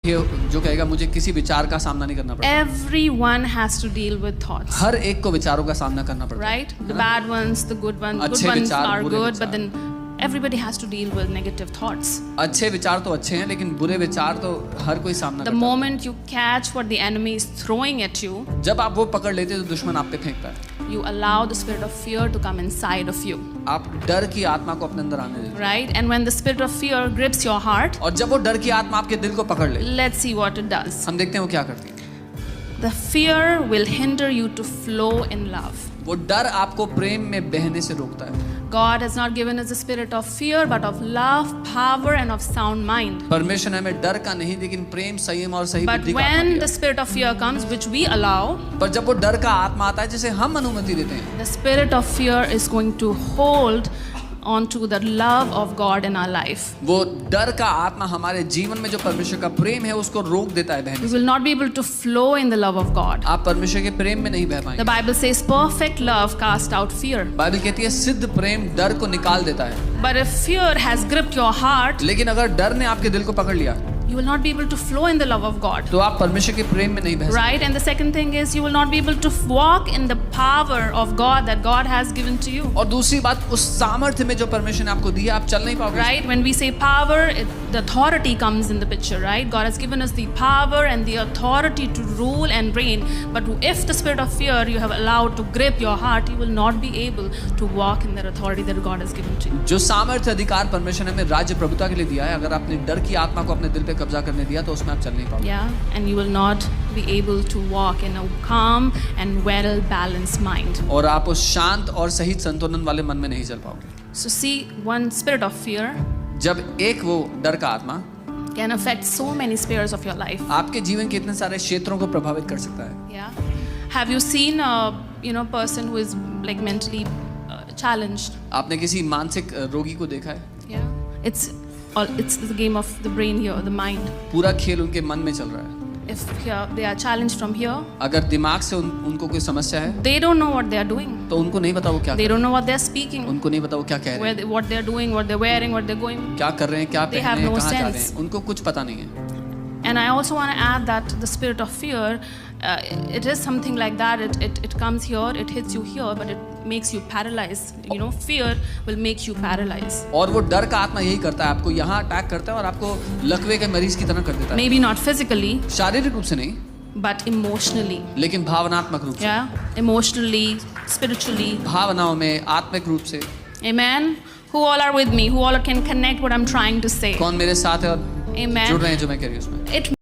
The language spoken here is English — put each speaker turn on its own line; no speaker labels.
ये जो कहेगा मुझे किसी विचार का सामना नहीं करना पड़ता।
Everyone has to deal with thoughts,
हर एक को विचारों का सामना करना पड़ता है,
right? The bad ones, the good ones. Good
अच्छे
ones
विचार,
are
बुरे
good, but
विचार।
then everybody has to deal with negative thoughts.
अच्छे विचार तो अच्छे हैं लेकिन बुरे विचार तो हर कोई सामना
The
करता
moment you catch what the enemy is throwing at you,
है। जब आप वो पकड़ लेते हैं तो दुश्मन आप पे फेंकता है।
you allow the spirit of fear to come inside of you,
आप डर की आत्मा को अपने अंदर आने देते
right? And when the spirit of fear grips your heart,
हैं। और जब वो डर की आत्मा आपके दिल को पकड़ ले,
let's see what it does.
हम देखते हैं वो क्या करती है।
The fear will hinder you to flow in love.
वो डर आपको प्रेम में बहने से रोकता है।
God has not given us a spirit of fear, but of love, power, and of sound mind.
परमेश्वर ने हमें डर का नहीं लेकिन प्रेम, संयम और सही
But
बुद्धि का आत्मा
when
दिया
the spirit of fear comes, which we allow,
पर जब वो डर का आत्मा आता है जिसे हम अनुमति देते हैं,
the spirit of fear is going to hold onto the love of God in our life.
वो डर का आत्मा हमारे जीवन में जो परमेश्वर का प्रेम है उसको रोक देता है बहने
We
से।
will not be able to flow in the love of God.
आप परमेश्वर के प्रेम में नहीं बह
The
पाएंगे।
Bible says perfect love casts out fear.
Bible कहती है सिद्ध प्रेम डर को निकाल देता है।
But if fear has gripped your heart,
लेकिन अगर डर ने आपके दिल को पकड़ लिया
you will not be able to flow in the love of God.
तो आप परमेश्वर के प्रेम में नहीं बह सकते।
Right? And the second thing is you will not be able to walk in the power of God that God has given to you.
और दूसरी बात उस सामर्थ्य में जो परमेश्वर ने आपको दिया आप चल नहीं पाओगे।
Right? When we say power, the authority comes in the picture, right? God has given us the power and the authority to rule and reign. But if the spirit of fear you have allowed to grip your heart, you will not be able to walk in that authority that God has given to you.
जो सामर्थ्य अधिकार परमेश्वर ने हमें राज्य प्रभुता के लिए दिया है, अगर आपने डर की आत्मा को अपने दिल पे कब्जा करने दिया तो उसमें आप चल नहीं पाओगे।
Yeah, and you will not be able to walk in a calm and well balanced mind.
और आप उस शांत और सही संतुलन वाले मन में नहीं चल पाओगे।
So see, one spirit of fear
जब एक वो डर का आत्मा
can affect so many spheres of your life.
आपके जीवन के इतने सारे क्षेत्रों को प्रभावित कर सकता है।
Yeah. Have you seen a person who is like mentally challenged?
आपने किसी मानसिक रोगी को देखा है?
Yeah. It's the game of the brain here, the mind.
पूरा खेल उनके मन में चल रहा है।
If here they are challenged from here,
अगर दिमाग से उनको कोई समस्या है
they don't know what they are doing.
तो उनको नहीं पता वो क्या
They
कर
don't know what they are speaking,
रहे हैं। उनको नहीं पता वो क्या कह रहे हैं,
what they are doing, what they're wearing, what they're going.
क्या कर रहे हैं, क्या
They
पहन
have
रहे हैं,
no
कहाँ जा रहे
sense.
हैं, उनको कुछ पता नहीं है।
And I also want to add that the spirit of fear, it is something like that. It comes here, it hits you here, but it makes you paralyzed. You know, fear will make you paralyzed.
और वो डर का आत्मा यही करता है, आपको यहाँ अटैक करता है और आपको लकवे के मरीज की तरह कर देता है।
Maybe not physically,
शारीरिक रूप से नहीं
but emotionally.
लेकिन भावनात्मक रूप से,
Yeah, emotionally, spiritually.
भावनाओं में, आत्मिक रूप से।
Amen. Who all are with me? Who all can connect what I'm trying to say?
कौन मेरे साथ है और
Amen.
जुड़ रहे हैं जो मैं कह रही हूँ उसमें।
It